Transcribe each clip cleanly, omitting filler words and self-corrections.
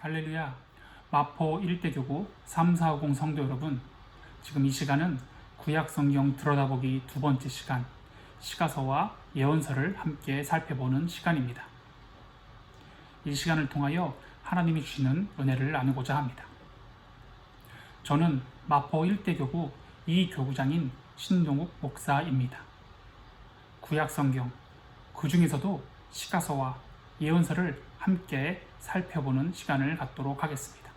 할렐루야. 마포 일대교구 3450 성도 여러분, 지금 이 시간은 구약성경 들여다보기 두 번째 시간, 시가서와 예언서를 함께 살펴보는 시간입니다. 이 시간을 통하여 하나님이 주시는 은혜를 나누고자 합니다. 저는 마포 일대교구 이 교구장인 신동욱 목사입니다. 구약성경, 그 중에서도 시가서와 예언서를 함께 살펴보는 시간을 갖도록 하겠습니다.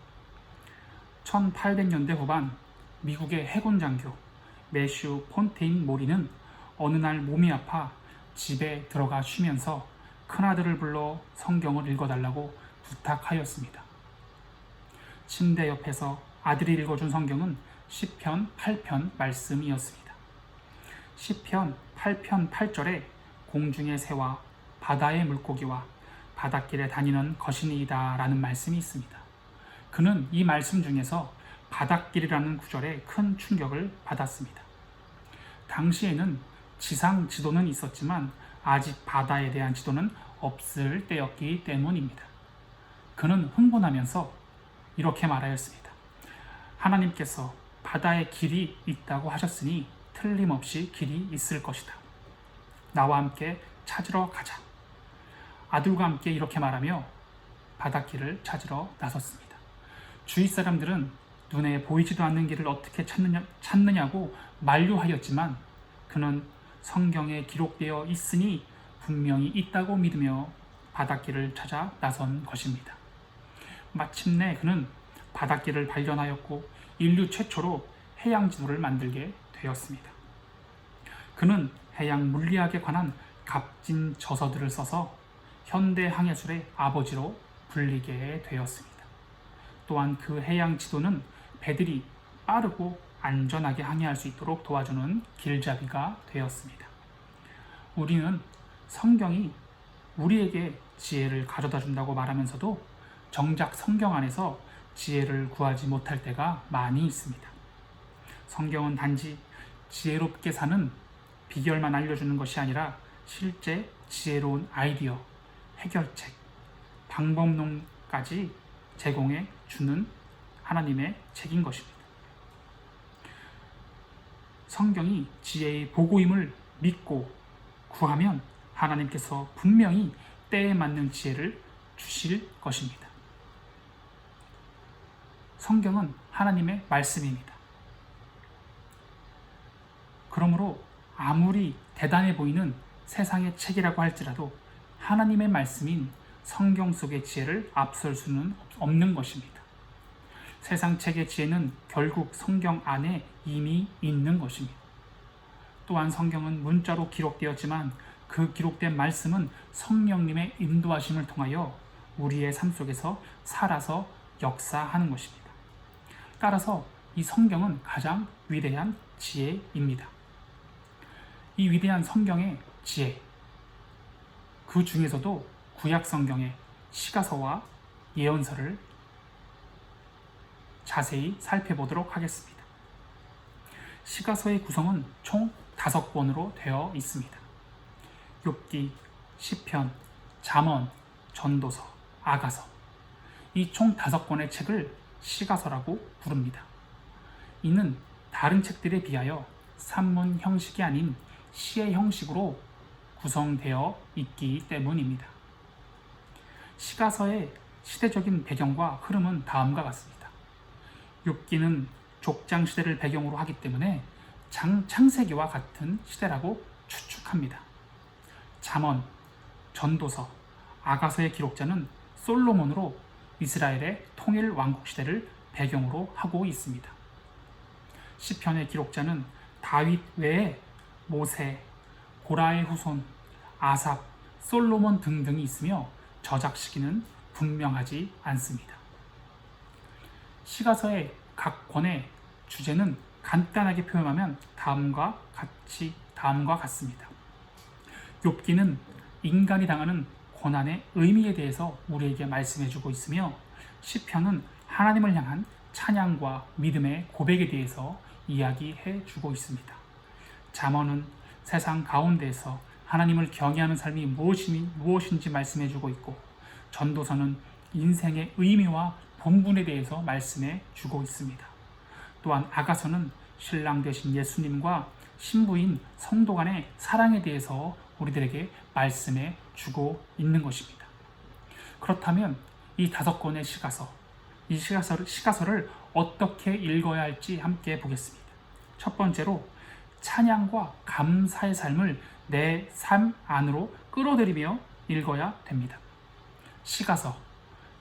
1800년대 후반 미국의 해군 장교 매슈 폰테인 모리는 어느 날 몸이 아파 집에 들어가 쉬면서 큰아들을 불러 성경을 읽어달라고 부탁하였습니다. 침대 옆에서 아들이 읽어준 성경은 시편 8편 말씀이었습니다. 시편 8편 8절에 공중의 새와 바다의 물고기와 바닷길에 다니는 거신이다 라는 말씀이 있습니다. 그는 이 말씀 중에서 바닷길이라는 구절에 큰 충격을 받았습니다. 당시에는 지상 지도는 있었지만 아직 바다에 대한 지도는 없을 때였기 때문입니다. 그는 흥분하면서 이렇게 말하였습니다. 하나님께서 바다에 길이 있다고 하셨으니 틀림없이 길이 있을 것이다. 나와 함께 찾으러 가자. 아들과 함께 이렇게 말하며 바닷길을 찾으러 나섰습니다. 주위 사람들은 눈에 보이지도 않는 길을 어떻게 찾느냐고 만류하였지만 그는 성경에 기록되어 있으니 분명히 있다고 믿으며 바닷길을 찾아 나선 것입니다. 마침내 그는 바닷길을 발견하였고 인류 최초로 해양 지도를 만들게 되었습니다. 그는 해양 물리학에 관한 값진 저서들을 써서 현대 항해술의 아버지로 불리게 되었습니다. 또한 그 해양 지도는 배들이 빠르고 안전하게 항해할 수 있도록 도와주는 길잡이가 되었습니다. 우리는 성경이 우리에게 지혜를 가져다 준다고 말하면서도 정작 성경 안에서 지혜를 구하지 못할 때가 많이 있습니다. 성경은 단지 지혜롭게 사는 비결만 알려주는 것이 아니라 실제 지혜로운 아이디어, 해결책, 방법론까지 제공해 주는 하나님의 책인 것입니다. 성경이 지혜의 보고임을 믿고 구하면 하나님께서 분명히 때에 맞는 지혜를 주실 것입니다. 성경은 하나님의 말씀입니다. 그러므로 아무리 대단해 보이는 세상의 책이라고 할지라도 하나님의 말씀인 성경 속의 지혜를 앞설 수는 없는 것입니다. 세상 책의 지혜는 결국 성경 안에 이미 있는 것입니다. 또한 성경은 문자로 기록되었지만 그 기록된 말씀은 성령님의 인도하심을 통하여 우리의 삶 속에서 살아서 역사하는 것입니다. 따라서 이 성경은 가장 위대한 지혜입니다. 이 위대한 성경의 지혜, 그 중에서도 구약 성경의 시가서와 예언서를 자세히 살펴보도록 하겠습니다. 시가서의 구성은 총 5권으로 되어 있습니다. 욥기, 시편, 잠언, 전도서, 아가서, 이 총 5권의 책을 시가서라고 부릅니다. 이는 다른 책들에 비하여 산문 형식이 아닌 시의 형식으로 구성되어 있기 때문입니다. 시가서의 시대적인 배경과 흐름은 다음과 같습니다. 욥기는 족장 시대를 배경으로 하기 때문에 창세기와 같은 시대라고 추측합니다. 잠언, 전도서, 아가서의 기록자는 솔로몬으로 이스라엘의 통일 왕국 시대를 배경으로 하고 있습니다. 시편의 기록자는 다윗 외에 모세, 고라의 후손, 아삽, 솔로몬 등등이 있으며 저작 시기는 분명하지 않습니다. 시가서의 각 권의 주제는 간단하게 표현하면 다음과 같습니다. 욥기는 인간이 당하는 고난의 의미에 대해서 우리에게 말씀해주고 있으며 시편은 하나님을 향한 찬양과 믿음의 고백에 대해서 이야기해주고 있습니다. 잠언은 세상 가운데에서 하나님을 경외하는 삶이 무엇인지 말씀해주고 있고 전도서는 인생의 의미와 본분에 대해서 말씀해 주고 있습니다. 또한 아가서는 신랑 되신 예수님과 신부인 성도 간의 사랑에 대해서 우리들에게 말씀해 주고 있는 것입니다. 그렇다면 이 5권의 시가서, 이 시가서를 어떻게 읽어야 할지 함께 보겠습니다. 첫 번째로 찬양과 감사의 삶을 내 삶 안으로 끌어들이며 읽어야 됩니다. 시가서,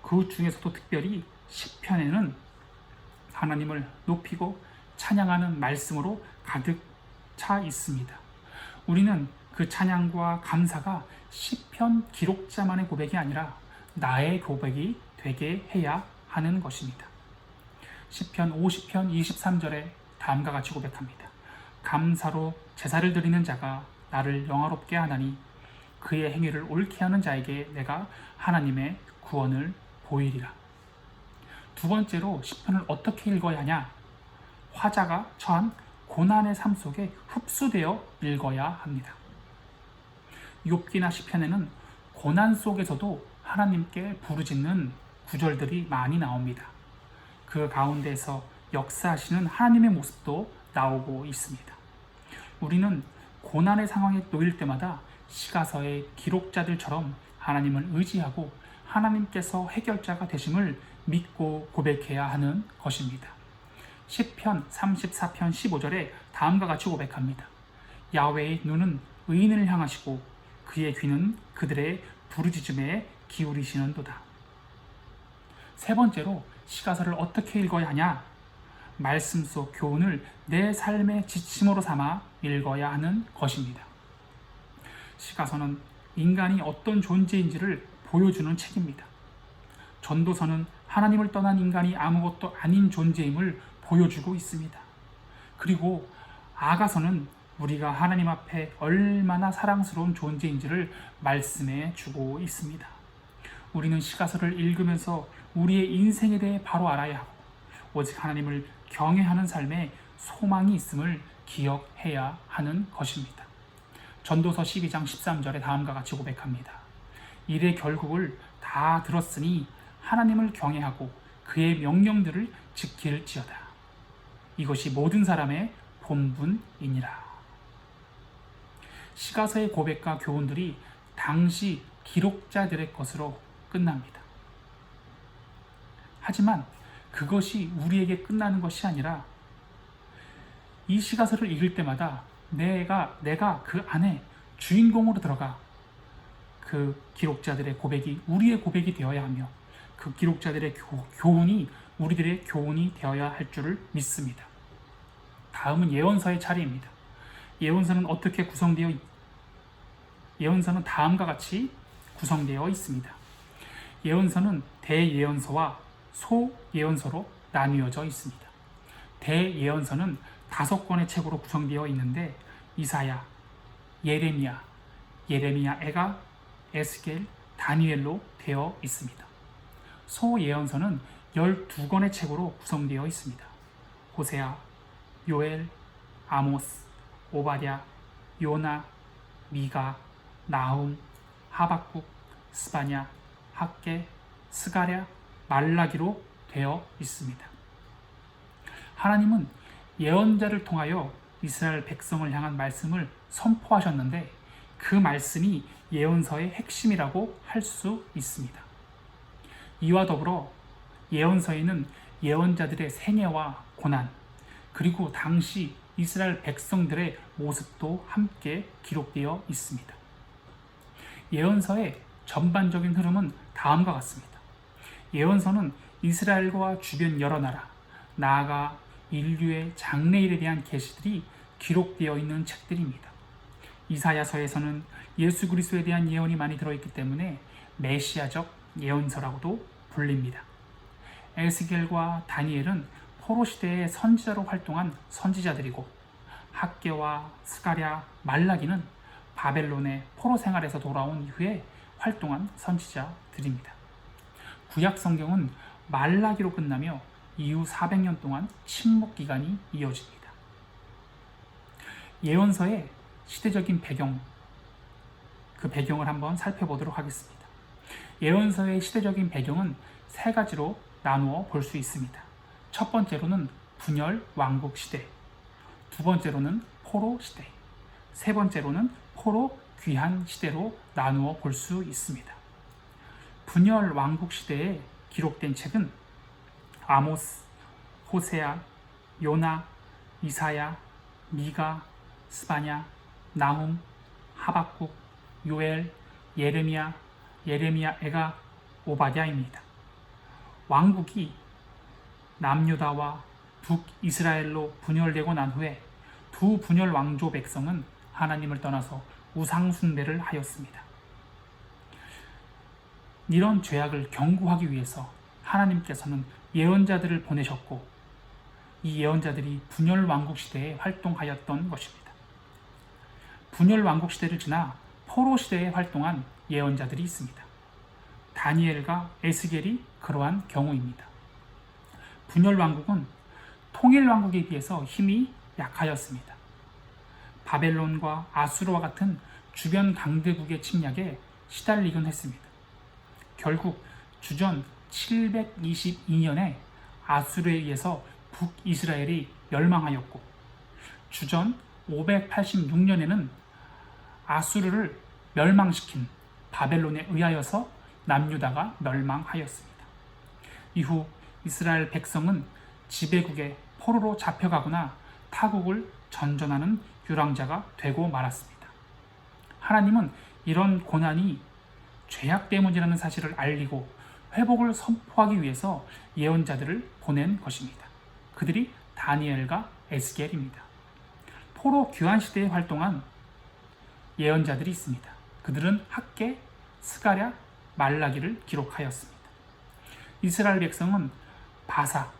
그 중에서도 특별히 시편에는 하나님을 높이고 찬양하는 말씀으로 가득 차 있습니다. 우리는 그 찬양과 감사가 시편 기록자만의 고백이 아니라 나의 고백이 되게 해야 하는 것입니다. 시편 50편 23절에 다음과 같이 고백합니다. 감사로 제사를 드리는 자가 나를 영화롭게 하나니 그의 행위를 옳게 하는 자에게 내가 하나님의 구원을 보이리라. 두 번째로 시편을 어떻게 읽어야 하냐? 화자가 처한 고난의 삶 속에 흡수되어 읽어야 합니다. 욥기나 시편에는 고난 속에서도 하나님께 부르짖는 구절들이 많이 나옵니다. 그 가운데서 역사하시는 하나님의 모습도 나오고 있습니다. 우리는 고난의 상황에 놓일 때마다 시가서의 기록자들처럼 하나님을 의지하고 하나님께서 해결자가 되심을 믿고 고백해야 하는 것입니다. 시편 34편 15절에 다음과 같이 고백합니다. 야훼의 눈은 의인을 향하시고 그의 귀는 그들의 부르짖음에 기울이시는도다. 세 번째로 시가서를 어떻게 읽어야 하냐? 말씀 속 교훈을 내 삶의 지침으로 삼아 읽어야 하는 것입니다. 시가서는 인간이 어떤 존재인지를 보여주는 책입니다. 전도서는 하나님을 떠난 인간이 아무것도 아닌 존재임을 보여주고 있습니다. 그리고 아가서는 우리가 하나님 앞에 얼마나 사랑스러운 존재인지를 말씀해 주고 있습니다. 우리는 시가서를 읽으면서 우리의 인생에 대해 바로 알아야 하고 오직 하나님을 경외하는 삶에 소망이 있음을 기억해야 하는 것입니다. 전도서 12장 13절에 다음과 같이 고백합니다. 일의 결국을 다 들었으니 하나님을 경외하고 그의 명령들을 지킬지어다. 이것이 모든 사람의 본분이니라. 시가서의 고백과 교훈들이 당시 기록자들의 것으로 끝납니다. 하지만 그것이 우리에게 끝나는 것이 아니라 이 시가서를 읽을 때마다 내가 그 안에 주인공으로 들어가 그 기록자들의 고백이 우리의 고백이 되어야 하며 그 기록자들의 교훈이 우리들의 교훈이 되어야 할 줄을 믿습니다. 다음은 예언서의 차례입니다. 예언서는 예언서는 다음과 같이 구성되어 있습니다. 예언서는 대예언서와 소예언서로 나뉘어져 있습니다. 대예언서는 5권의 책으로 구성되어 있는데 이사야, 예레미야, 에가, 에스겔, 다니엘로 되어 있습니다. 소예언서는 12권의 책으로 구성되어 있습니다. 호세아, 요엘, 아모스, 오바댜, 요나, 미가, 나훔, 하박국, 스바냐, 학개, 스가랴, 말라기로 되어 있습니다. 하나님은 예언자를 통하여 이스라엘 백성을 향한 말씀을 선포하셨는데 그 말씀이 예언서의 핵심이라고 할 수 있습니다. 이와 더불어 예언서에는 예언자들의 생애와 고난, 그리고 당시 이스라엘 백성들의 모습도 함께 기록되어 있습니다. 예언서의 전반적인 흐름은 다음과 같습니다. 예언서는 이스라엘과 주변 여러 나라, 나아가 인류의 장래일에 대한 계시들이 기록되어 있는 책들입니다. 이사야서에서는 예수 그리스도에 대한 예언이 많이 들어있기 때문에 메시아적 예언서라고도 불립니다. 에스겔과 다니엘은 포로 시대의 선지자로 활동한 선지자들이고 학개와 스가랴, 말라기는 바벨론의 포로 생활에서 돌아온 이후에 활동한 선지자들입니다. 구약 성경은 말라기로 끝나며 이후 400년 동안 침묵 기간이 이어집니다. 예언서의 시대적인 배경, 그 배경을 한번 살펴보도록 하겠습니다. 예언서의 시대적인 배경은 세 가지로 나누어 볼 수 있습니다. 첫 번째로는 분열 왕국 시대, 두 번째로는 포로 시대, 세 번째로는 포로 귀환 시대로 나누어 볼 수 있습니다. 분열 왕국 시대에 기록된 책은 아모스, 호세아, 요나, 이사야, 미가, 스바냐, 나훔, 하박국, 요엘, 예레미야, 에가, 오바댜입니다. 왕국이 남유다와 북이스라엘로 분열되고 난 후에 두 분열 왕조 백성은 하나님을 떠나서 우상 숭배를 하였습니다. 이런 죄악을 경고하기 위해서 하나님께서는 예언자들을 보내셨고, 이 예언자들이 분열 왕국 시대에 활동하였던 것입니다. 분열 왕국 시대를 지나 포로 시대에 활동한 예언자들이 있습니다. 다니엘과 에스겔이 그러한 경우입니다. 분열 왕국은 통일 왕국에 비해서 힘이 약하였습니다. 바벨론과 아수르와 같은 주변 강대국의 침략에 시달리곤 했습니다. 결국 주전 722년에 아수르에 의해서 북이스라엘이 멸망하였고, 주전 586년에는 아수르를 멸망시킨 바벨론에 의하여서 남유다가 멸망하였습니다. 이후 이스라엘 백성은 지배국의 포로로 잡혀가거나 타국을 전전하는 유랑자가 되고 말았습니다. 하나님은 이런 고난이 죄악 때문이라는 사실을 알리고 회복을 선포하기 위해서 예언자들을 보낸 것입니다. 그들이 다니엘과 에스겔입니다. 포로 귀환 시대에 활동한 예언자들이 있습니다. 그들은 학개, 스가랴, 말라기를 기록하였습니다. 이스라엘 백성은 바사,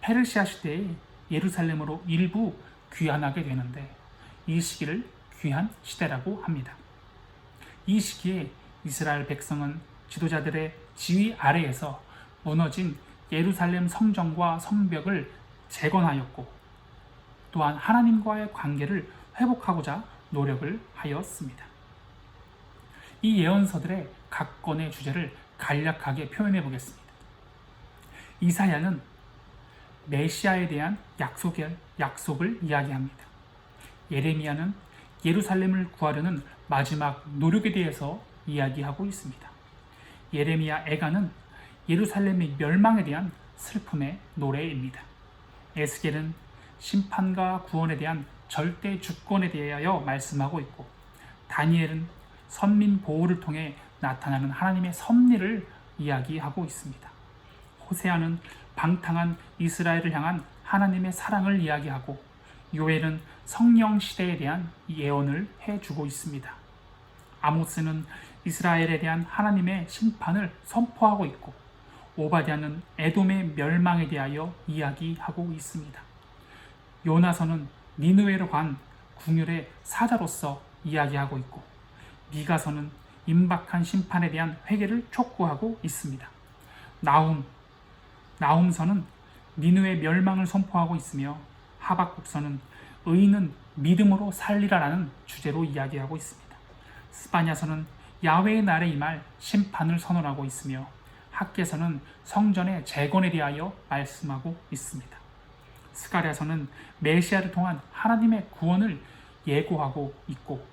페르시아 시대에 예루살렘으로 일부 귀환하게 되는데, 이 시기를 귀환 시대라고 합니다. 이 시기에 이스라엘 백성은 지도자들의 지휘 아래에서 무너진 예루살렘 성전과 성벽을 재건하였고, 또한 하나님과의 관계를 회복하고자 노력을 하였습니다. 이 예언서들의 각 건의 주제를 간략하게 표현해 보겠습니다. 이사야는 메시아에 대한 약속을 이야기합니다. 예레미야는 예루살렘을 구하려는 마지막 노력에 대해서 이야기하고 있습니다. 예레미야 에가는 예루살렘의 멸망에 대한 슬픔의 노래입니다. 에스겔은 심판과 구원에 대한 절대 주권에 대하여 말씀하고 있고, 다니엘은 선민 보호를 통해 나타나는 하나님의 섭리를 이야기하고 있습니다. 호세아는 방탕한 이스라엘을 향한 하나님의 사랑을 이야기하고, 요엘은 성령 시대에 대한 예언을 해주고 있습니다. 아모스는 이스라엘에 대한 하나님의 심판을 선포하고 있고, 오바댜는 에돔의 멸망에 대하여 이야기하고 있습니다. 요나서는 니느웨로 간 궁율의 사자로서 이야기하고 있고, 미가서는 임박한 심판에 대한 회개를 촉구하고 있습니다. 나훔서는 니느웨 멸망을 선포하고 있으며, 하박국서는 의인은 믿음으로 살리라라는 주제로 이야기하고 있습니다. 스바냐서는 야훼의 날에 임할 심판을 선언하고 있으며, 학개서는 성전의 재건에 대하여 말씀하고 있습니다. 스가랴서는 메시아를 통한 하나님의 구원을 예고하고 있고,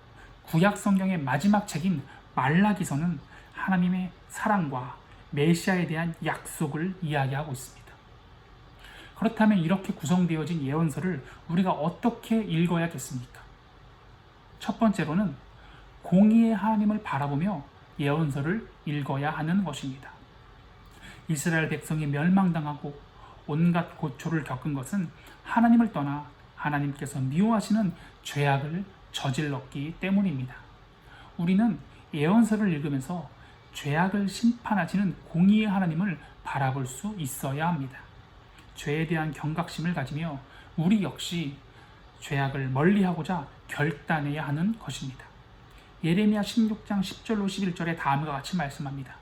구약 성경의 마지막 책인 말라기서는 하나님의 사랑과 메시아에 대한 약속을 이야기하고 있습니다. 그렇다면 이렇게 구성되어진 예언서를 우리가 어떻게 읽어야겠습니까? 첫 번째로는 공의의 하나님을 바라보며 예언서를 읽어야 하는 것입니다. 이스라엘 백성이 멸망당하고 온갖 고초를 겪은 것은 하나님을 떠나 하나님께서 미워하시는 죄악을 저질렀기 때문입니다. 우리는 예언서를 읽으면서 죄악을 심판하시는 공의의 하나님을 바라볼 수 있어야 합니다. 죄에 대한 경각심을 가지며 우리 역시 죄악을 멀리하고자 결단해야 하는 것입니다. 예레미야 16장 10절로 11절에 다음과 같이 말씀합니다.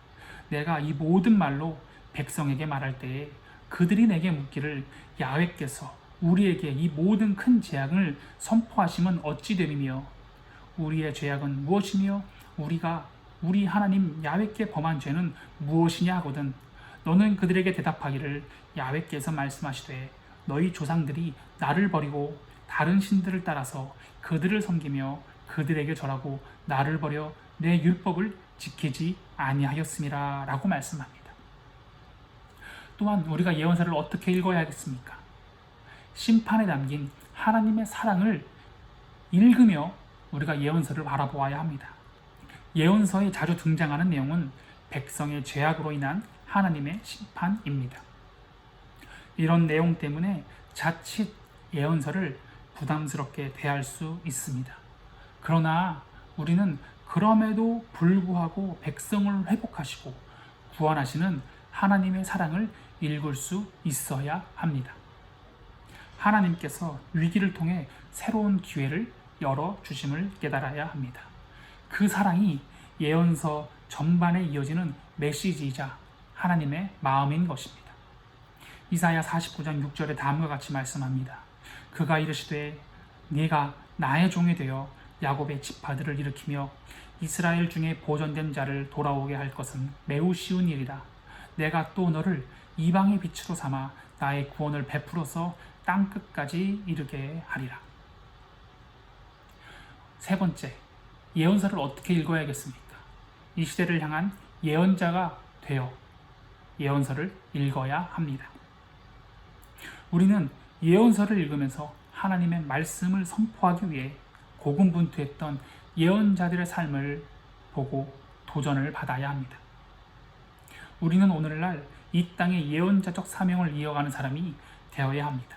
내가 이 모든 말로 백성에게 말할 때에 그들이 내게 묻기를 야훼께서 우리에게 이 모든 큰 재앙을 선포하심은 어찌 됨이며 우리의 죄악은 무엇이며 우리가 우리 하나님 야훼께 범한 죄는 무엇이냐 하거든 너는 그들에게 대답하기를 야훼께서 말씀하시되 너희 조상들이 나를 버리고 다른 신들을 따라서 그들을 섬기며 그들에게 절하고 나를 버려 내 율법을 지키지 아니하였음이라 라고 말씀합니다. 또한 우리가 예언서를 어떻게 읽어야 하겠습니까? 심판에 담긴 하나님의 사랑을 읽으며 우리가 예언서를 바라보아야 합니다. 예언서에 자주 등장하는 내용은 백성의 죄악으로 인한 하나님의 심판입니다. 이런 내용 때문에 자칫 예언서를 부담스럽게 대할 수 있습니다. 그러나 우리는 그럼에도 불구하고 백성을 회복하시고 구원하시는 하나님의 사랑을 읽을 수 있어야 합니다. 하나님께서 위기를 통해 새로운 기회를 열어주심을 깨달아야 합니다. 그 사랑이 예언서 전반에 이어지는 메시지이자 하나님의 마음인 것입니다. 이사야 49장 6절에 다음과 같이 말씀합니다. 그가 이르시되 네가 나의 종이 되어 야곱의 지파들을 일으키며 이스라엘 중에 보존된 자를 돌아오게 할 것은 매우 쉬운 일이다. 내가 또 너를 이방의 빛으로 삼아 나의 구원을 베풀어서 땅끝까지 이르게 하리라. 세 번째, 예언서를 어떻게 읽어야겠습니까? 이 시대를 향한 예언자가 되어 예언서를 읽어야 합니다. 우리는 예언서를 읽으면서 하나님의 말씀을 선포하기 위해 고군분투했던 예언자들의 삶을 보고 도전을 받아야 합니다. 우리는 오늘날 이 땅의 예언자적 사명을 이어가는 사람이 되어야 합니다.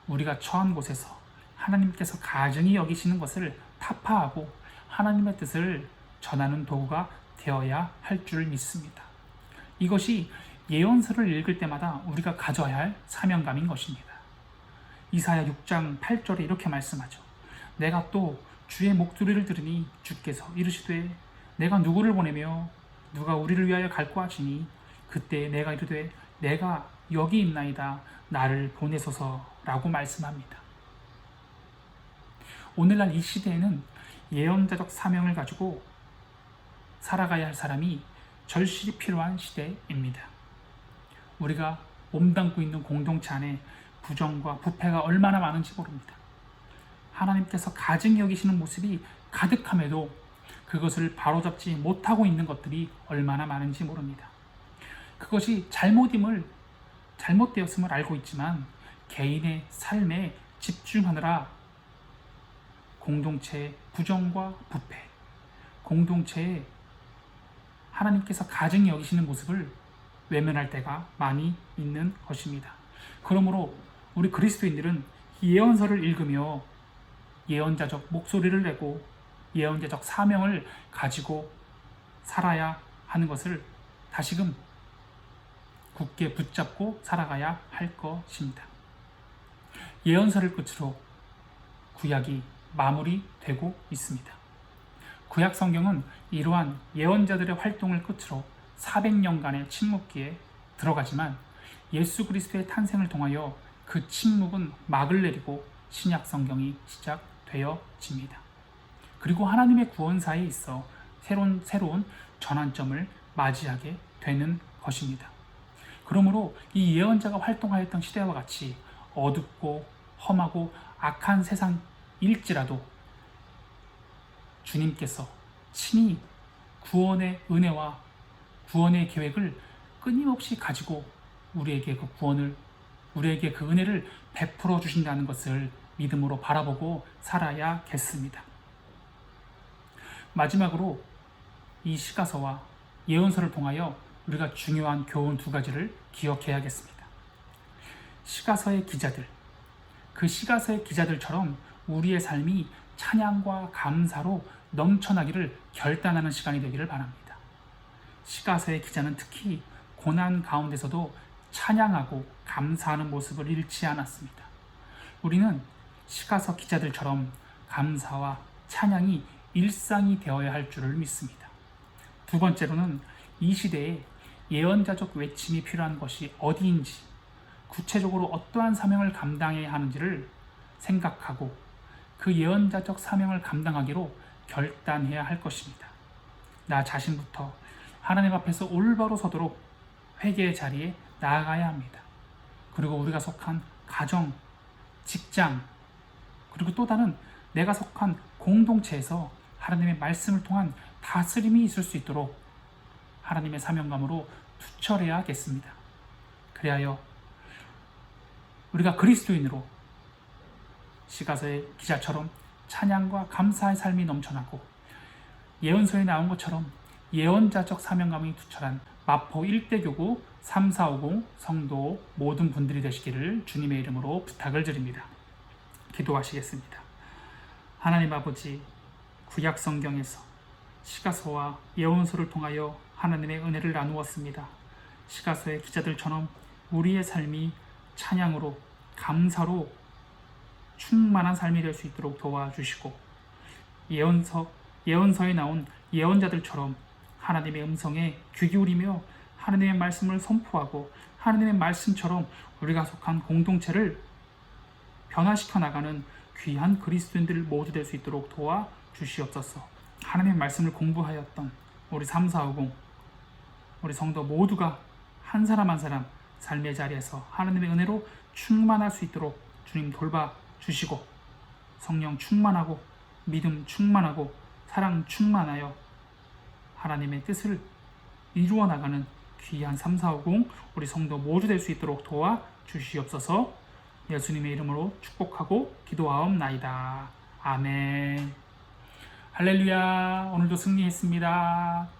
우리가 처한 곳에서 하나님께서 가증히 여기시는 것을 타파하고 하나님의 뜻을 전하는 도구가 되어야 할 줄 믿습니다. 이것이 예언서를 읽을 때마다 우리가 가져야 할 사명감인 것입니다. 이사야 6장 8절에 이렇게 말씀하죠. 내가 또 주의 목소리를 들으니 주께서 이르시되 내가 누구를 보내며 누가 우리를 위하여 갈고 하시니 그때 내가 이르되 내가 여기 있나이다 나를 보내소서라고 말씀합니다. 오늘날 이 시대에는 예언자적 사명을 가지고 살아가야 할 사람이 절실히 필요한 시대입니다. 우리가 몸담고 있는 공동체 안에 부정과 부패가 얼마나 많은지 모릅니다. 하나님께서 가증히 여기시는 모습이 가득함에도 그것을 바로잡지 못하고 있는 것들이 얼마나 많은지 모릅니다. 그것이 잘못되었음을 알고 있지만 개인의 삶에 집중하느라 공동체의 부정과 부패, 공동체에 하나님께서 가증히 여기시는 모습을 외면할 때가 많이 있는 것입니다. 그러므로 우리 그리스도인들은 예언서를 읽으며 예언자적 목소리를 내고 예언자적 사명을 가지고 살아야 하는 것을 다시금 굳게 붙잡고 살아가야 할 것입니다. 예언서를 끝으로 구약이 마무리되고 있습니다. 구약 성경은 이러한 예언자들의 활동을 끝으로 400년간의 침묵기에 들어가지만 예수 그리스도의 탄생을 통하여 그 침묵은 막을 내리고 신약 성경이 시작되어집니다. 그리고 하나님의 구원사에 있어 새로운 전환점을 맞이하게 되는 것입니다. 그러므로 이 예언자가 활동하였던 시대와 같이 어둡고 험하고 악한 세상일지라도 주님께서 친히 구원의 은혜와 구원의 계획을 끊임없이 가지고 우리에게 그 은혜를 베풀어 주신다는 것을 믿음으로 바라보고 살아야겠습니다. 마지막으로 이 시가서와 예언서를 통하여 우리가 중요한 교훈 두 가지를 기억해야겠습니다. 시가서의 기자들, 그 시가서의 기자들처럼 우리의 삶이 찬양과 감사로 넘쳐나기를 결단하는 시간이 되기를 바랍니다. 시가서의 기자는 특히 고난 가운데서도 찬양하고 감사하는 모습을 잃지 않았습니다. 우리는 시가서 기자들처럼 감사와 찬양이 일상이 되어야 할 줄을 믿습니다. 두 번째로는 이 시대에 예언자적 외침이 필요한 것이 어디인지, 구체적으로 어떠한 사명을 감당해야 하는지를 생각하고 그 예언자적 사명을 감당하기로 결단해야 할 것입니다. 나 자신부터 하나님 앞에서 올바로 서도록 회개의 자리에 나아가야 합니다. 그리고 우리가 속한 가정, 직장, 그리고 또 다른 내가 속한 공동체에서 하나님의 말씀을 통한 다스림이 있을 수 있도록 하나님의 사명감으로 투철해야겠습니다. 그리하여 우리가 그리스도인으로 시가서의 기자처럼 찬양과 감사의 삶이 넘쳐나고 예언서에 나온 것처럼 예언자적 사명감이 투철한 마포 일대교구 3450 성도 모든 분들이 되시기를 주님의 이름으로 부탁을 드립니다. 기도하시겠습니다. 하나님 아버지, 구약 성경에서 시가서와 예언서를 통하여 하나님의 은혜를 나누었습니다. 시가서의 기자들처럼 우리의 삶이 찬양으로, 감사로 충만한 삶이 될 수 있도록 도와주시고, 예언서에 나온 예언자들처럼 하나님의 음성에 귀 기울이며 하나님의 말씀을 선포하고 하나님의 말씀처럼 우리가 속한 공동체를 변화시켜 나가는 귀한 그리스도인들 모두 될 수 있도록 도와주시옵소서. 하나님의 말씀을 공부하였던 우리 3450 우리 성도 모두가 한 사람 한 사람 삶의 자리에서 하나님의 은혜로 충만할 수 있도록 주님 돌봐주시고, 성령 충만하고 믿음 충만하고 사랑 충만하여 하나님의 뜻을 이루어 나가는 귀한 3450 우리 성도 모두 될 수 있도록 도와주시옵소서. 예수님의 이름으로 축복하고 기도하옵나이다. 아멘. 할렐루야. 오늘도 승리했습니다.